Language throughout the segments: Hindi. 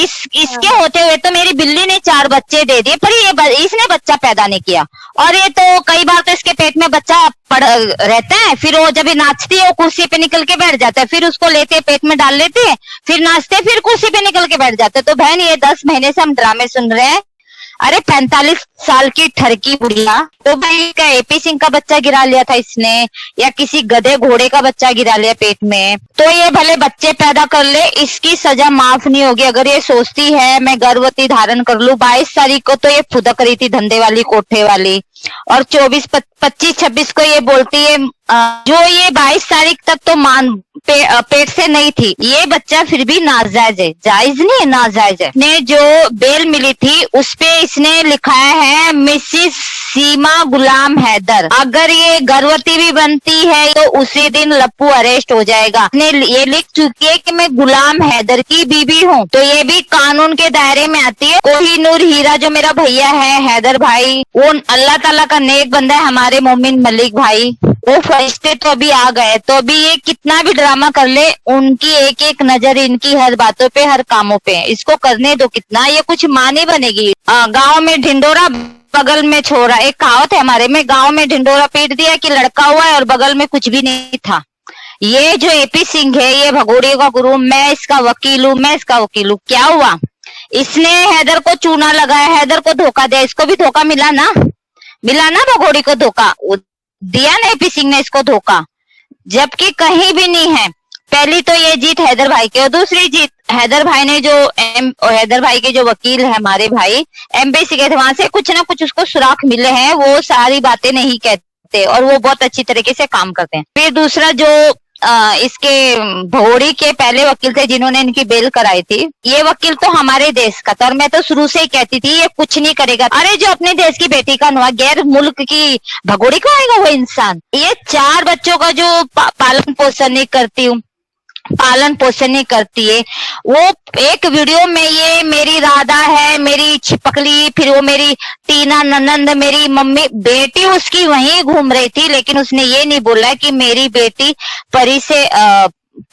इसके होते हुए तो मेरी बिल्ली ने 4 बच्चे दे दिए, पर इसने बच्चा पैदा नहीं किया। और ये तो कई बार तो इसके पेट में बच्चा पड़ रहता है, फिर वो जब नाचती है वो कुर्सी पे निकल के बैठ जाता है, फिर उसको लेते पेट में डाल लेते हैं, फिर नाचते फिर कुर्सी पे निकल के बैठ जाते। तो बहन ये 10 महीने से हम ड्रामे सुन रहे हैं। अरे 45 साल की ठरकी बुढ़िया, तो भाई का एपी सिंह का बच्चा गिरा लिया था इसने, या किसी गधे घोड़े का बच्चा गिरा लिया पेट में, तो ये भले बच्चे पैदा कर ले, इसकी सजा माफ नहीं होगी। अगर ये सोचती है मैं गर्भवती धारण कर लूं, 22 तारीख को तो ये फुदक रही थी धंधे वाली कोठे वाली, और 24, 25, 26 को ये बोलती है जो ये 22 तारीख तक तो पेट से नहीं थी, ये बच्चा फिर भी नाजायज है, जायज नहीं है, नाजायज है। ने जो बेल मिली थी उस पे इसने लिखाया है मिसिस सीमा गुलाम हैदर। अगर ये गर्भवती भी बनती है तो उसी दिन लप्पू अरेस्ट हो जाएगा। ने ये लिख चुकी है कि मैं गुलाम हैदर की बीबी हूँ, तो ये भी कानून के दायरे में आती है। कोहिनूर हीरा जो मेरा भैया है हैदर भाई, वो अल्लाह ताला का नेक बंदा है, हमारे मोमिन मलिक भाई, वो फरिश्ते तो अभी आ गए। तो अभी ये कितना भी ड्रामा कर ले, उनकी एक एक नजर इनकी हर बातों पे, हर कामों पे, इसको करने दो। कितना ये कुछ माँ नहीं बनेगी। गांव में ढिंडोरा बगल में छोरा, एक कहावत है हमारे में, गांव में ढिंडोरा पीट दिया कि लड़का हुआ है और बगल में कुछ भी नहीं था। ये जो एपी सिंह है ये भगोड़ियों का गुरु, मैं इसका वकील हूँ, मैं इसका वकील हूँ। क्या हुआ, इसने हैदर को चूना लगाया, हैदर को धोखा दिया, इसको भी धोखा मिला ना, मिला ना, भगोड़ी को धोखा दिया ना एपी सिंह ने इसको धोखा, जबकि कहीं भी नहीं है। पहली तो ये जीत हैदर भाई की, और दूसरी जीत हैदर भाई ने जो हैदर भाई के जो वकील है हमारे भाई एम्बेसी गए थे, वहां से कुछ ना कुछ उसको सुराख मिले हैं, वो सारी बातें नहीं कहते और वो बहुत अच्छी तरीके से काम करते हैं। फिर दूसरा जो इसके भोड़ी के पहले वकील थे जिन्होंने इनकी बेल कराई थी, ये वकील तो हमारे देश का था, और मैं तो शुरू से ही कहती थी ये कुछ नहीं करेगा। अरे जो अपने देश की बेटी का नुआ गैर मुल्क की भगोड़ी को आएगा वो इंसान। ये 4 बच्चों का जो पालन पोषण नहीं करती हूँ, पालन पोषण नहीं करती है, वो एक वीडियो में ये मेरी राधा है, मेरी छिपकली, फिर वो मेरी टीना ननंद, मेरी मम्मी, बेटी उसकी वहीं घूम रही थी, लेकिन उसने ये नहीं बोला कि मेरी बेटी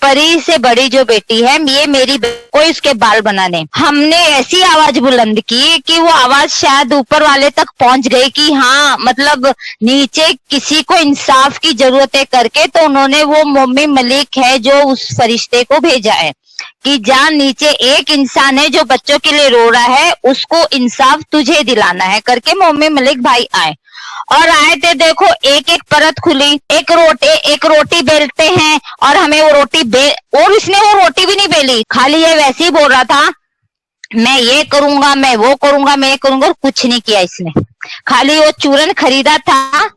परी से बड़ी जो बेटी है ये मेरी कोई उसके बाल बनाने। हमने ऐसी आवाज बुलंद की कि वो आवाज शायद ऊपर वाले तक पहुंच गई कि हाँ मतलब नीचे किसी को इंसाफ की जरूरत है करके, तो उन्होंने वो मोमी मलिक है जो उस फरिश्ते को भेजा है कि जहाँ नीचे एक इंसान है जो बच्चों के लिए रो रहा है, उसको इंसाफ तुझे दिलाना है करके मोमी मलिक भाई आए। और आए थे, देखो एक एक परत खुली, एक रोटी बेलते हैं और हमें वो रोटी और इसने वो रोटी भी नहीं बेली, खाली ये वैसे ही बोल रहा था मैं ये करूंगा, मैं वो करूंगा, मैं ये करूंगा, और कुछ नहीं किया इसने। खाली वो चूरन खरीदा था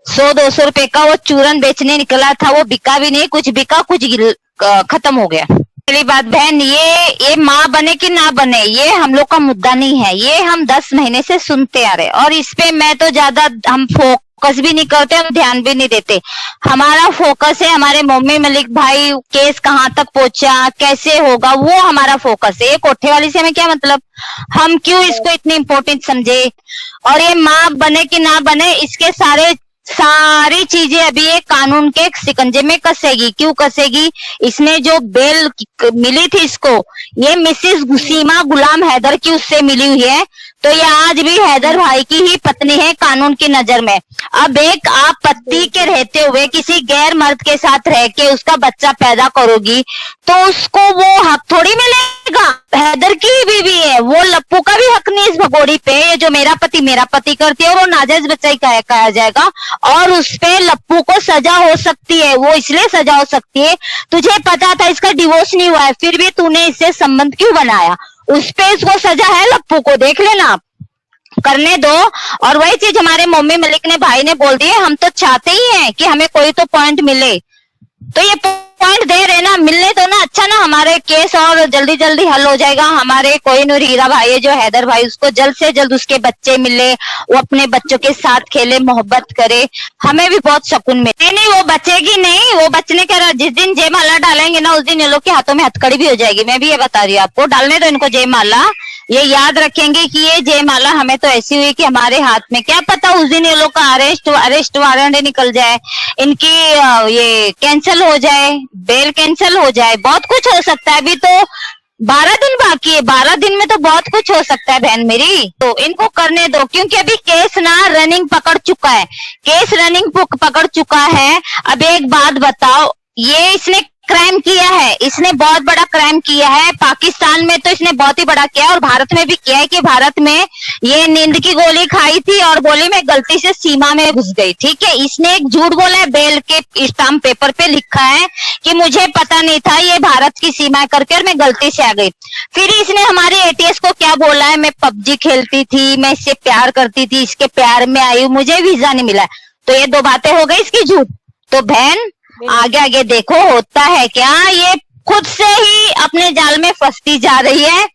100-200 रुपए का, वो चूरन बेचने निकला था, वो बिका भी नहीं, कुछ बिका, कुछ खत्म हो गया। पहली बात बहन, ये माँ बने कि ना बने ये हम लोग का मुद्दा नहीं है, ये हम 10 महीने से सुनते आ रहे, और इस पे मैं तो ज्यादा हम फोकस भी नहीं करते, हम ध्यान भी नहीं देते। हमारा फोकस है हमारे मोमी मलिक भाई केस कहाँ तक पहुंचा, कैसे होगा, वो हमारा फोकस है। ये कोठे वाली से हमें क्या मतलब, हम क्यों इसको इतनी इम्पोर्टेंट समझे। और ये माँ बने कि ना बने, इसके सारी चीजें अभी ये कानून के शिकंजे में कसेगी। क्यों कसेगी, इसने जो बेल मिली थी इसको, ये मिसिस सीमा गुलाम हैदर की उससे मिली हुई है, तो ये आज भी हैदर भाई की ही पत्नी है कानून की नजर में। अब एक आप पति के रहते हुए किसी गैर मर्द के साथ रह के उसका बच्चा पैदा करोगी तो उसको वो हक थोड़ी मिलेगा। हैदर की ही बीवी है, वो लप्पू का भी हक नहीं इस भगोड़ी पे। ये जो मेरा पति करती है वो नाजायज बच्चा ही कहा जाएगा, और उस पे लप्पू को सजा हो सकती है। वो इसलिए सजा हो सकती है, तुझे पता था इसका डिवोर्स नहीं हुआ है, फिर भी तूने इससे संबंध क्यों बनाया, उस पे इसको सजा है लप्पू को, देख लेना आप, करने दो। और वही चीज हमारे मोमी मलिक ने भाई ने बोल दी है, हम तो चाहते ही हैं कि हमें कोई तो पॉइंट मिले, तो ये पॉइंट दे रहे ना, मिलने दो ना, अच्छा ना, हमारे केस और जल्दी जल्दी हल हो जाएगा। हमारे कोहिनूर हीरा भाई है जो हैदर भाई, उसको जल्द से जल्द उसके बच्चे मिले, वो अपने बच्चों के साथ खेले, मोहब्बत करे, हमें भी बहुत सुकून मिले। नहीं वो बचेगी नहीं, वो बचने के जिस दिन जयमाला डालेंगे ना उस दिन ये लोग के हाथों में हथकड़ी भी हो जाएगी। मैं भी ये बता रही हूँ आपको, डालने दो इनको जयमाला, ये याद रखेंगे कि ये जयमाला हमें तो ऐसी हुई कि हमारे हाथ में, क्या पता उस दिन ये लोग का अरेस्ट वारंट निकल जाए, इनकी ये कैंसिल हो जाए, बेल कैंसिल हो जाए, बहुत कुछ हो सकता है। अभी तो 12 दिन बाकी है। 12 दिन में तो बहुत कुछ हो सकता है बहन मेरी, तो इनको करने दो, क्योंकि अभी केस ना रनिंग पकड़ चुका है, केस रनिंग पकड़ चुका है। अब एक बात बताओ, ये इसने क्राइम किया है, इसने बहुत बड़ा क्राइम किया है। पाकिस्तान में तो इसने बहुत ही बड़ा किया है और भारत में भी किया है कि भारत में ये नींद की गोली खाई थी और गोली में गलती से सीमा में घुस गई। ठीक है, इसने एक झूठ बोला है, बेल के स्टाम्प पेपर पे लिखा है कि मुझे पता नहीं था ये भारत की सीमा करके और मैं गलती से आ गई। फिर इसने हमारे एटीएस को क्या बोला है, मैं पबजी खेलती थी, मैं इससे प्यार करती थी, इसके प्यार में आई हूँ, मुझे वीजा नहीं मिला। तो ये दो बातें हो गई इसकी झूठ। तो बहन आगे आगे देखो होता है क्या, ये खुद से ही अपने जाल में फंसती जा रही है।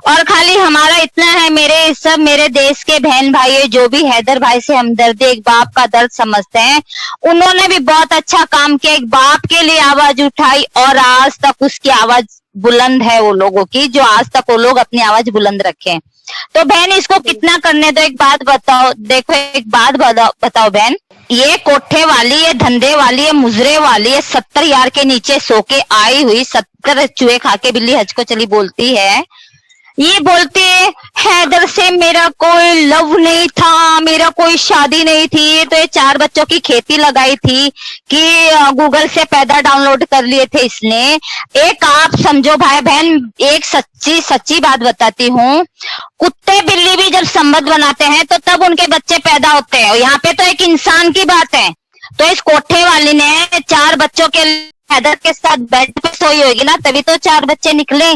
और खाली हमारा इतना है, मेरे सब मेरे देश के बहन भाई जो भी हैदर भाई से हमदर्दी, एक बाप का दर्द समझते हैं, उन्होंने भी बहुत अच्छा काम किया, एक बाप के लिए आवाज उठाई और आज तक उसकी आवाज बुलंद है वो लोगों की, जो आज तक वो लोग अपनी आवाज बुलंद रखे। तो बहन इसको कितना करने दो। एक बात बताओ, देखो एक बात बताओ बहन, ये कोठे वाली, ये धंधे वाली, ये मुजरे वाली, ये 70 यार के नीचे सो के आई हुई, 70 चूहे खा के बिल्ली हज को चली बोलती है, ये बोलते हैदर से मेरा कोई लव नहीं था, मेरा कोई शादी नहीं थी, तो ये 4 बच्चों की खेती लगाई थी कि गूगल से पैदा डाउनलोड कर लिए थे इसने। एक आप समझो भाई बहन, एक सच्ची बात बताती हूँ, कुत्ते बिल्ली भी जब संबंध बनाते हैं तो तब उनके बच्चे पैदा होते हैं, यहाँ पे तो एक इंसान की बात है। तो इस कोठे वाली ने 4 बच्चों के हैदर के साथ बेड पे सोई होगी ना, तभी तो 4 बच्चे निकले।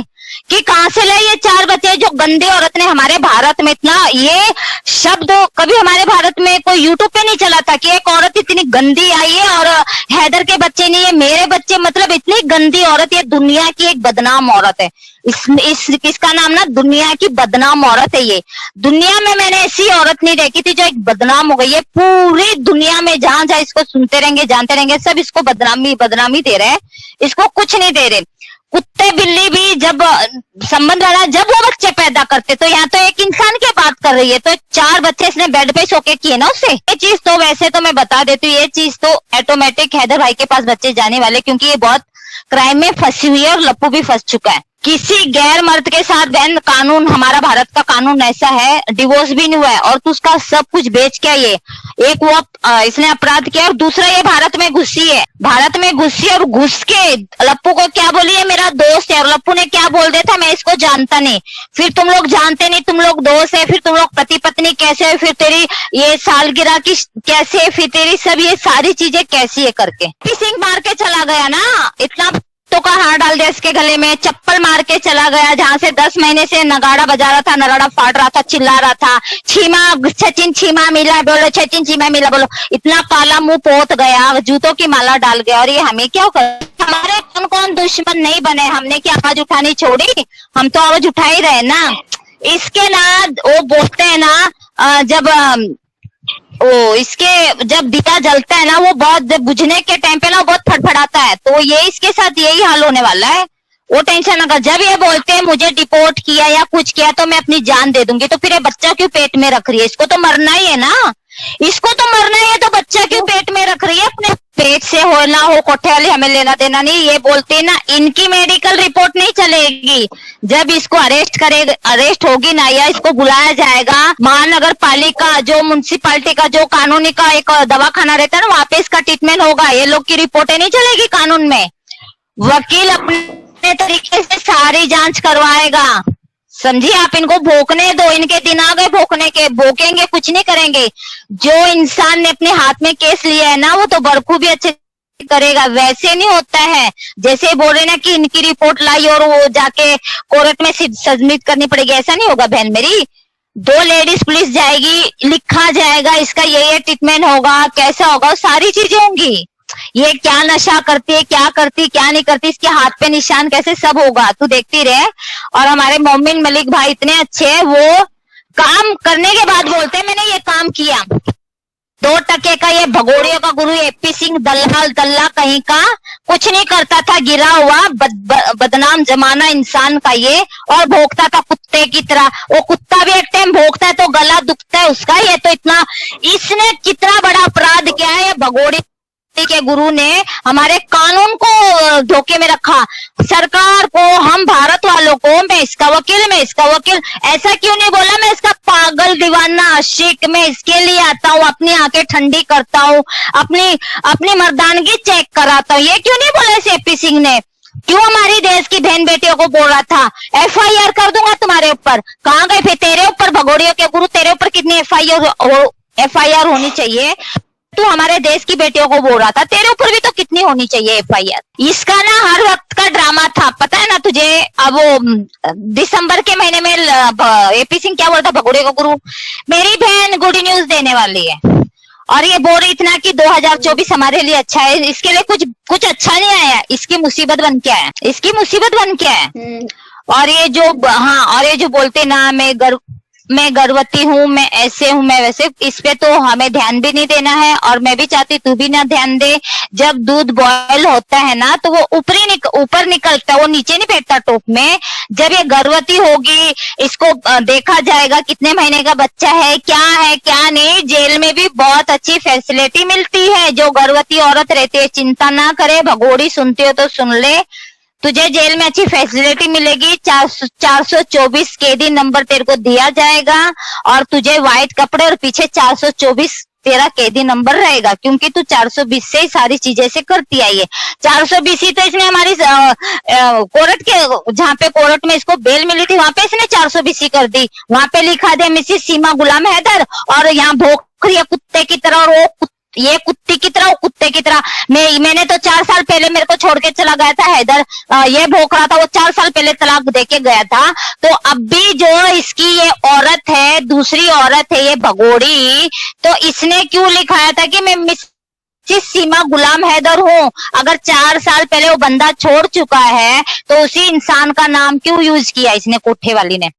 कि कहां से लाए ये 4 बच्चे, जो गंदी औरत ने हमारे भारत में इतना, ये शब्द कभी हमारे भारत में कोई यूट्यूब पे नहीं चला था कि एक औरत इतनी गंदी आई है और हैदर के बच्चे नहीं है मेरे बच्चे, मतलब इतनी गंदी औरत, ये दुनिया की एक बदनाम औरत है। इसका नाम ना दुनिया की बदनाम औरत है। ये दुनिया में मैंने ऐसी औरत नहीं देखी थी जो एक बदनाम हो गई है। पूरी दुनिया में जहां जहां इसको सुनते रहेंगे, जानते रहेंगे, सब इसको बदनामी दे रहे हैं, इसको कुछ नहीं दे रहे। कुत्ते बिल्ली भी जब संबंध वाला, जब वो बच्चे पैदा करते, तो यहाँ तो एक इंसान की बात कर रही है, तो 4 बच्चे इसने बेड पे सो के किए ना उससे। ये चीज तो वैसे तो मैं बता देती हूँ, ये चीज तो ऑटोमेटिक हैदर भाई के पास बच्चे जाने वाले, क्योंकि ये बहुत क्राइम में फंसी हुई है और लप्पू भी फंस चुका है। किसी गैर मर्द के साथ बहन, कानून हमारा भारत का कानून ऐसा है, डिवोर्स भी नहीं हुआ है और तू उसका सब कुछ बेच के, ये एक वो इसने अपराध किया और दूसरा ये भारत में घुसी है, भारत में घुसी और घुस के लप्पू को क्या बोली है, मेरा दोस्त है, और लप्पू ने क्या बोल दिया था, मैं इसको जानता नहीं। फिर तुम लोग जानते नहीं, तुम लोग दोस्त है, फिर तुम लोग पति पत्नी कैसे है, फिर तेरी ये सालगिरह की कैसे है, फिर तेरी सब ये सारी चीजें कैसी है करके सिंह मार के चला गया ना, इतना तो का हार डाल दिया इसके गले में, चप्पल मार के चला गया, जहां से 10 महीने से नगाड़ा बजा रहा था, नगाड़ा फाड़ रहा था, चिल्ला रहा था, सचिन छीमा मिला बोलो, सचिन छीमा मिला बोलो, इतना काला मुंह पोत गया, जूतों की माला डाल गया। और ये हमें क्या कर, हमारे कौन कौन दुश्मन नहीं बने, हमने क्या आवाज उठानी छोड़ी, हम तो आवाज उठा ही रहे ना। इसके ना वो बोलते हैं ना, जब इसके जब दिया जलता है ना, वो बहुत बुझने के टाइम पे ना बहुत फड़फड़ाता है, तो ये इसके साथ यही हाल होने वाला है। वो टेंशन ना कर, जब ये बोलते हैं मुझे डिपोर्ट किया या कुछ किया तो मैं अपनी जान दे दूंगी, तो फिर ये बच्चा क्यों पेट में रख रही है, इसको तो मरना ही है ना, इसको तो मरना ही है, तो बच्चा क्यों पेट में रख रही है, अपने पेट से हो ना हो कोठे वाली हमें लेना देना नहीं। ये बोलते ना, इनकी मेडिकल रिपोर्ट नहीं चलेगी, जब इसको अरेस्ट होगी ना, या इसको बुलाया जाएगा महानगर पालिका, जो म्युनिसिपालिटी का जो कानूनी का एक दवाखाना रहता है ना, वहां पे इसका ट्रीटमेंट होगा, ये लोग की रिपोर्टें नहीं चलेगी कानून में। वकील अपने तरीके से सारी जांच करवाएगा, समझिए आप, इनको भोंकने दो, इनके दिन आ गए भोंकने के, भोंकेंगे कुछ नहीं करेंगे। जो इंसान ने अपने हाथ में केस लिया है ना, वो तो बरखू भी अच्छे करेगा, वैसे नहीं होता है जैसे बोल रहे ना कि इनकी रिपोर्ट लाई और वो जाके कोर्ट में सबमिट करनी पड़ेगी, ऐसा नहीं होगा बहन मेरी। 2 लेडीज पुलिस जाएगी, लिखा जाएगा इसका ये ट्रीटमेंट होगा, कैसा होगा, सारी चीजें होंगी। ये क्या नशा करती है, क्या करती, क्या नहीं करती, इसके हाथ पे निशान कैसे, सब होगा, तू देखती रहे। और हमारे मोमिन मलिक भाई इतने अच्छे हैं, वो काम करने के बाद बोलते हैं मैंने ये काम किया। 2 टके का ये भगोड़ियों का गुरु एपी सिंह दल्ला कहीं का कुछ नहीं करता था, गिरा हुआ बदनाम जमाना इंसान का ये, और भोंकता था कुत्ते की तरह। वो कुत्ता भी एक टाइम भोंकता है तो गला दुखता है उसका, ये तो इतना, इसने कितना बड़ा अपराध किया है, ये भगोड़ी के गुरु ने हमारे कानून को धोखे में रखा। सरकार को, हम भारत वालों को, मैं इसका वकील, ऐसा क्यों नहीं बोला? मैं इसका पागल दीवाना आशिक, मैं इसके लिए आता हूँ, अपनी आंखें ठंडी करता हूँ, अपनी मर्दानगी चेक कराता हूँ। ये क्यों नहीं बोला इस एपी सिंह ने? क्यों हमारी देश की बहन बेटियों को बोल रहा था FIR कर दूंगा तुम्हारे ऊपर? कहाँ गए फिर तेरे ऊपर? भगोड़ियों के गुरु, तेरे ऊपर कितनी FIR होनी चाहिए? तू हमारे देश की बेटियों को बोल रहा था, तेरे ऊपर भी तो कितनी होनी चाहिए FIR। इसका ना हर वक्त का ड्रामा था, पता है ना तुझे? अब वो दिसंबर के महीने में एपी सिंह क्या बोलता, भगोड़े का गुरु मेरी बहन गुड न्यूज देने वाली है, और ये बोल रही इतना कि 2024 हमारे लिए अच्छा है। इसके लिए कुछ अच्छा नहीं आया, इसकी मुसीबत बन के आया, इसकी मुसीबत बन के आया। और ये जो बोलते ना मैं गर्भवती हूँ, मैं ऐसे हूँ, मैं वैसे, इस पे तो हमें ध्यान भी नहीं देना है, और मैं भी चाहती तू भी ना ध्यान दे। जब दूध बॉयल होता है ना तो वो ऊपर निकलता है, वो नीचे नहीं बैठता टोप में। जब ये गर्भवती होगी, इसको देखा जाएगा कितने महीने का बच्चा है क्या नहीं। जेल में भी बहुत अच्छी फैसिलिटी मिलती है, जो गर्भवती औरत रहती है, चिंता ना करे। भगोड़ी सुनती हो तो सुन ले, तुझे जेल में अच्छी फैसिलिटी मिलेगी। 424 KD नंबर तेरे को दिया जाएगा, और तुझे व्हाइट कपड़े और पीछे 424 तेरा KD नंबर रहेगा, क्योंकि तू 420 से ही सारी चीजें से करती आई है। 420 ही तो इसने हमारी कोर्ट के, जहाँ पे कोर्ट में इसको बेल मिली थी, वहां पे इसने 420 ही कर दी। वहां पे लिखा दिया मिसेस सीमा गुलाम हैदर, और यहाँ भोंक रही है कुत्ते की तरह, और वो ये कुत्ते की तरह, कुत्ते की तरह। मैंने तो 4 साल पहले मेरे को छोड़ के चला गया था हैदर, ये भोंक रहा था, वो 4 साल पहले तलाक दे के गया था। तो अब भी जो इसकी ये औरत है, दूसरी औरत है ये भगोड़ी, तो इसने क्यों लिखाया था कि मैं मिसेस सीमा गुलाम हैदर हूँ? अगर 4 साल पहले वो बंदा छोड़ चुका है तो उसी इंसान का नाम क्यों यूज किया इसने, कोठे वाली ने?